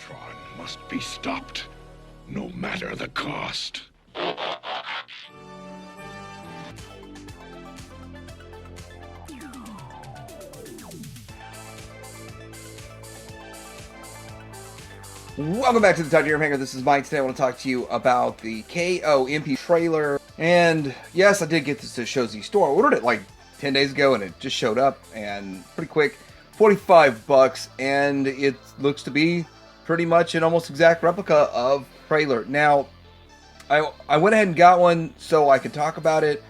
Tron must be stopped, no matter the cost. Welcome back to the Titanium Hanger. This is Mike. Today I want to talk to you about the KO MP trailer. And yes, I did get this to Showzy store. I ordered it like 10 days ago and it just showed up and pretty quick. 45 bucks, and it looks to be pretty much an almost exact replica of trailer. Now, I went ahead and got one so I could talk about it,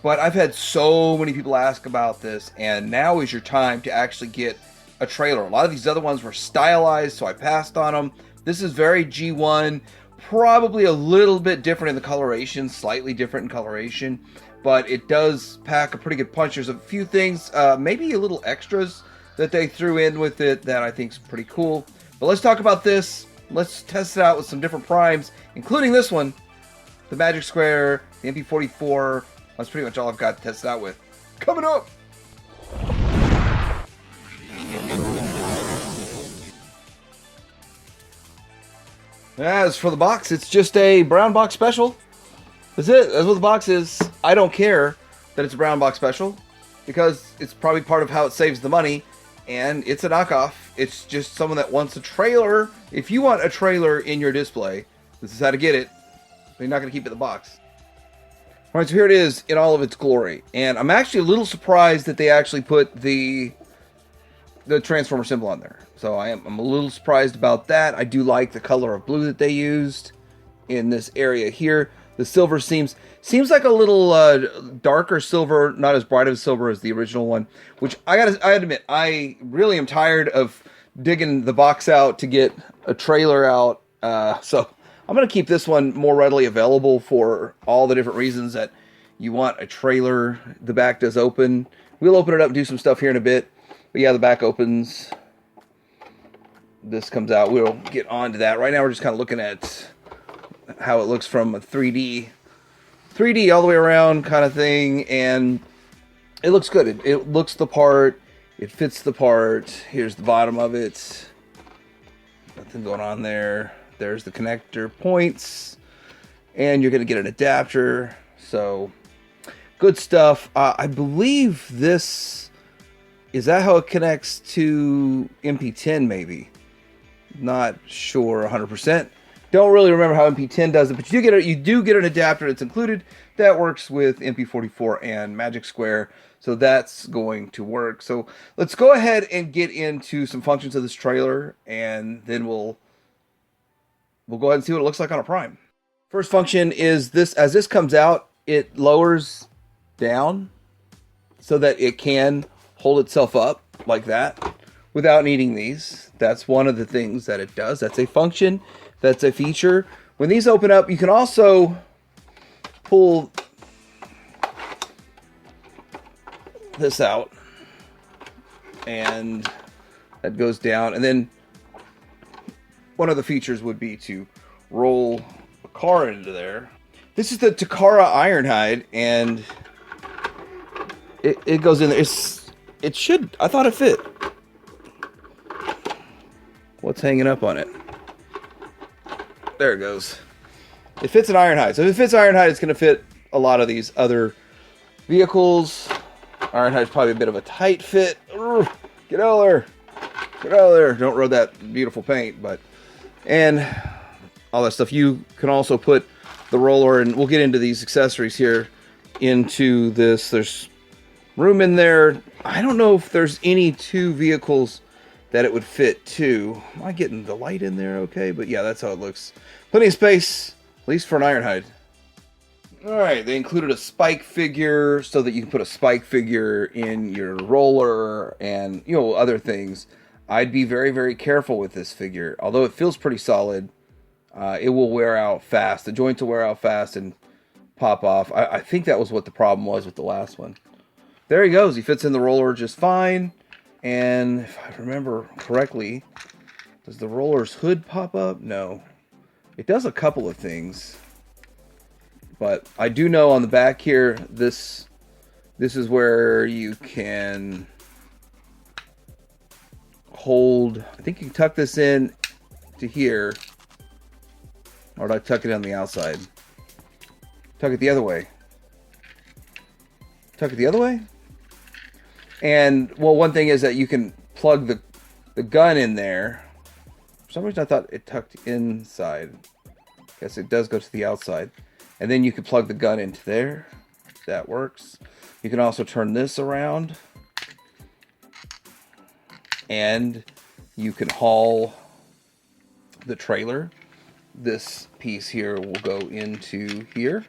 but I've had so many people ask about this, and now is your time to actually get a trailer. A lot of these other ones were stylized, so I passed on them. This is very G1, probably a little bit different in the coloration, slightly different in coloration, but it does pack a pretty good punch. There's a few things, maybe a little extras that they threw in with it that I think is pretty cool. But let's talk about this. Let's test it out with some different primes, including this one, the Magic Square, the MP-44. That's pretty much all I've got to test it out with. Coming up! As for the box, it's just a brown box special. That's it. That's what the box is. I don't care that it's a brown box special because it's probably part of how it saves the money, and it's a knockoff. It's just someone that wants a trailer. If you want a trailer in your display, this is how to get it. You're not going to keep it in the box. All right, so here it is in all of its glory, and I'm actually a little surprised that they actually put the Transformer symbol on there. So I'm a little surprised about that. I do like the color of blue that they used in this area here. The silver seems like a little darker silver, not as bright of a silver as the original one, which I admit, I really am tired of digging the box out to get a trailer out. So I'm going to keep this one more readily available for all the different reasons that you want a trailer. The back does open. We'll open it up and do some stuff here in a bit. But yeah, the back opens. This comes out. We'll get on to that. Right now we're just kind of looking at how it looks from a 3D all the way around kind of thing, and it looks good. It looks the part. It fits the part. Here's the bottom of it. Nothing going on there. There's the connector points, and you're going to get an adapter. So good stuff. I believe this, is that how it connects to MP-10 maybe? Not sure 100%. Don't really remember how MP-10 does it, but you do get an adapter that's included that works with MP-44 and Magic Square, so that's going to work. So let's go ahead and get into some functions of this trailer, and then we'll go ahead and see what it looks like on a prime. First function is this. As this comes out, it lowers down so that it can hold itself up like that without needing these. That's one of the things that it does. That's a function. That's a feature. When these open up, you can also pull this out, and that goes down. And then one of the features would be to roll a car into there. This is the Takara Ironhide, and it goes in there. It should. I thought it fit. What's hanging up on it? There it goes. It fits an Ironhide. So if it fits Ironhide, it's going to fit a lot of these other vehicles. Ironhide's probably a bit of a tight fit. Urgh, get out of there. Get out of there. Don't rub that beautiful paint. And all that stuff. You can also put the roller, and we'll get into these accessories here, into this. There's room in there. I don't know if there's any two vehicles that it would fit to. Am I getting the light in there okay? But yeah, that's how it looks. Plenty of space, at least for an Ironhide. Alright, they included a spike figure so that you can put a spike figure in your roller and, you know, other things. I'd be very, very careful with this figure. Although it feels pretty solid, it will wear out fast. The joints will wear out fast and pop off. I think that was what the problem was with the last one. There he goes. He fits in the roller just fine. And if I remember correctly, does the roller's hood pop up? No. It does a couple of things. But I do know on the back here, this is where you can hold, I think you can tuck this in to here. Or did I tuck it on the outside? Tuck it the other way. Tuck it the other way? And, well, one thing is that you can plug the gun in there. For some reason I thought it tucked inside. Guess it does go to the outside. And then you can plug the gun into there. That works. You can also turn this around. And you can haul the trailer. This piece here will go into here.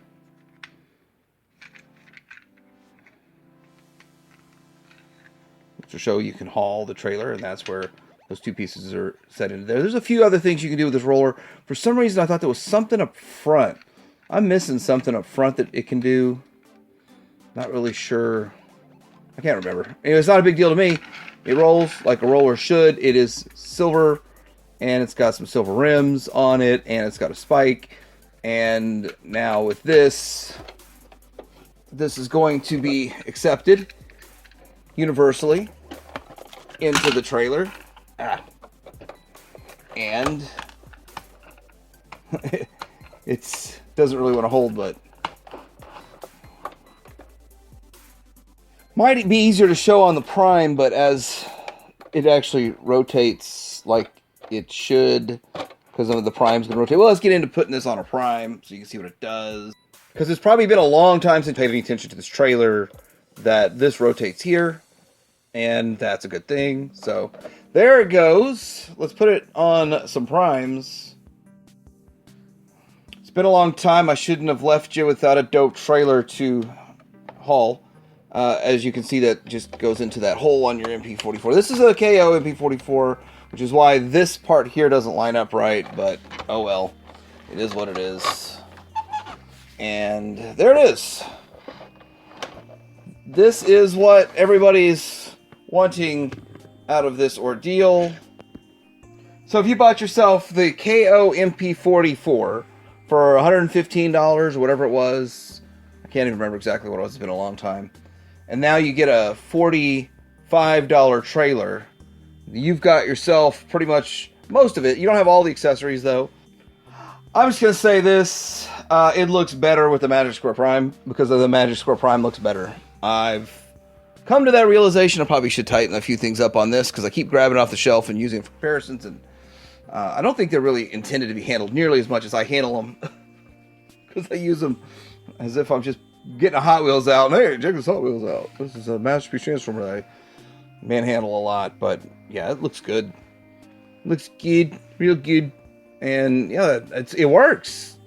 To show you can haul the trailer, and that's where those two pieces are set into there. There's a few other things you can do with this roller. For some reason, I thought there was something up front. I'm missing something up front that it can do. Not really sure. I can't remember. Anyway, it's not a big deal to me. It rolls like a roller should. It is silver, and it's got some silver rims on it, and it's got a spike. And now with this is going to be accepted universally into the trailer. And it doesn't really want to hold, but might be easier to show on the Prime, but as it actually rotates like it should, because the Prime's going to rotate. Well, let's get into putting this on a Prime so you can see what it does. Because it's probably been a long time since I paid any attention to this trailer, that this rotates here, and that's a good thing. So there it goes. Let's put it on some primes. It's been a long time. I shouldn't have left you without a dope trailer to haul. As you can see, that just goes into that hole on your MP-44. This is a KO MP-44, which is why this part here doesn't line up right, but oh well. It is what it is. And there it is. This is what everybody's wanting out of this ordeal. So if you bought yourself the KO MP-44 for $115 or whatever it was, I can't even remember exactly what it was, it's been a long time, and now you get a $45 trailer, you've got yourself pretty much most of it. You don't have all the accessories though. I'm just going to say this, it looks better with the Magic Square Prime, because the Magic Square Prime looks better. I've come to that realization I probably should tighten a few things up on this, because I keep grabbing it off the shelf and using it for comparisons, and I don't think they're really intended to be handled nearly as much as I handle them, because I use them as if I'm just getting a Hot Wheels out, and hey, check this Hot Wheels out. This is a Masterpiece Transformer that I manhandle a lot, but yeah, it looks good. Looks good, real good, and yeah, it works.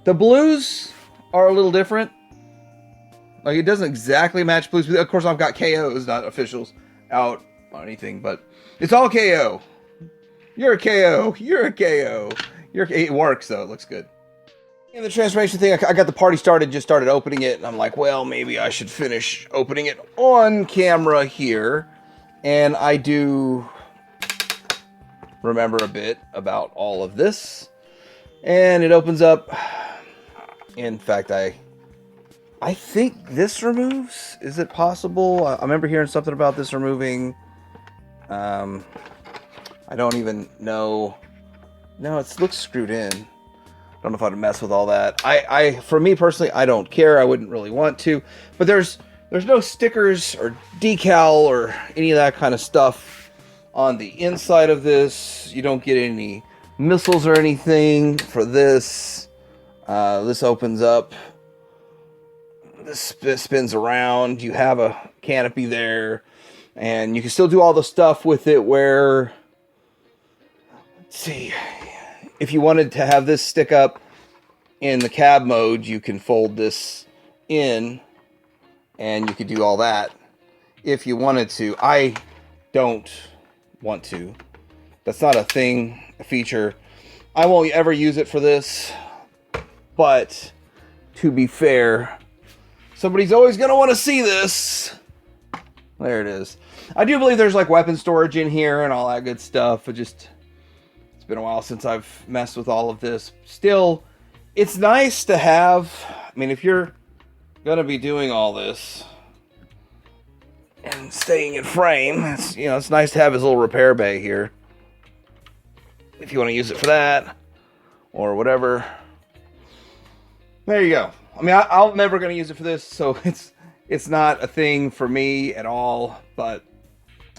The blues are a little different. Like, it doesn't exactly match blues. Of course, I've got KOs, not officials, out on anything, but it's all KO. You're a KO. You're a KO. It works, though. It looks good. And the transformation thing, I got the party started, just started opening it, and I'm like, well, maybe I should finish opening it on camera here. And I do remember a bit about all of this. And it opens up. In fact, I think this removes. Is it possible? I remember hearing something about this removing. I don't even know. No, it looks screwed in. I don't know if I'd mess with all that. For me personally, I don't care. I wouldn't really want to. But there's no stickers or decal or any of that kind of stuff on the inside of this. You don't get any missiles or anything for this. This opens up. This spins around. You have a canopy there. And you can still do all the stuff with it where... Let's see. If you wanted to have this stick up in the cab mode, you can fold this in. And you could do all that if you wanted to. I don't want to. That's not a thing, a feature. I won't ever use it for this. But to be fair, somebody's always going to want to see this. There it is. I do believe there's like weapon storage in here and all that good stuff. It's been a while since I've messed with all of this. Still, it's nice to have. I mean, if you're going to be doing all this and staying in frame, it's nice to have his little repair bay here. if you want to use it for that or whatever. There you go. I mean, I'm never going to use it for this, so it's not a thing for me at all. But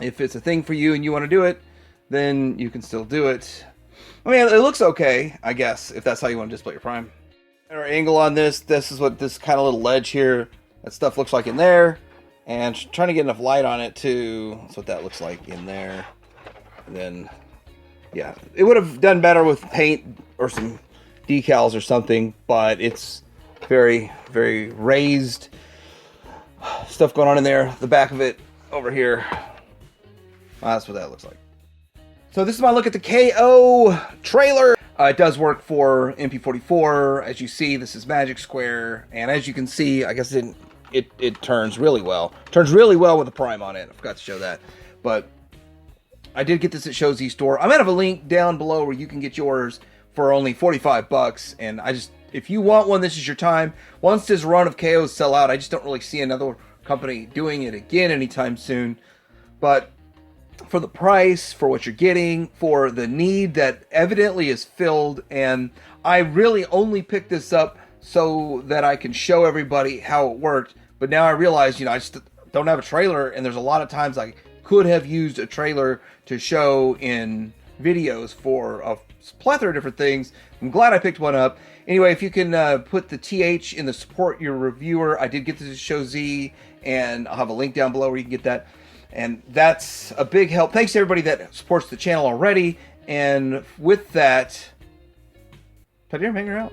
if it's a thing for you and you want to do it, then you can still do it. I mean, it looks okay, I guess, if that's how you want to display your Prime. Our angle on this is what this kind of little ledge here, that stuff looks like in there. And trying to get enough light on it too. That's what that looks like in there. And then, yeah, it would have done better with paint or some decals or something, but it's very, very raised stuff going on in there. The back of it over here. That's what that looks like. So this is my look at the KO trailer. It does work for MP-44. As you see, this is Magic Square, and as you can see, I guess it turns really well. Turns really well with the Prime on it. I forgot to show that, but I did get this at Show Z Store. I'm gonna have a link down below where you can get yours for only 45 bucks. And if you want one, this is your time. Once this run of KOs sell out, I just don't really see another company doing it again anytime soon. But for the price, for what you're getting, for the need that evidently is filled, and I really only picked this up so that I can show everybody how it worked. But now I realize, I just don't have a trailer, and there's a lot of times I could have used a trailer to show in videos for a plethora of different things. I'm glad I picked one up. Anyway, if you can put the TH in the support your reviewer, I did get this at Show Z, and I'll have a link down below where you can get that. And that's a big help. Thanks to everybody that supports the channel already. And with that, titanium hanger out.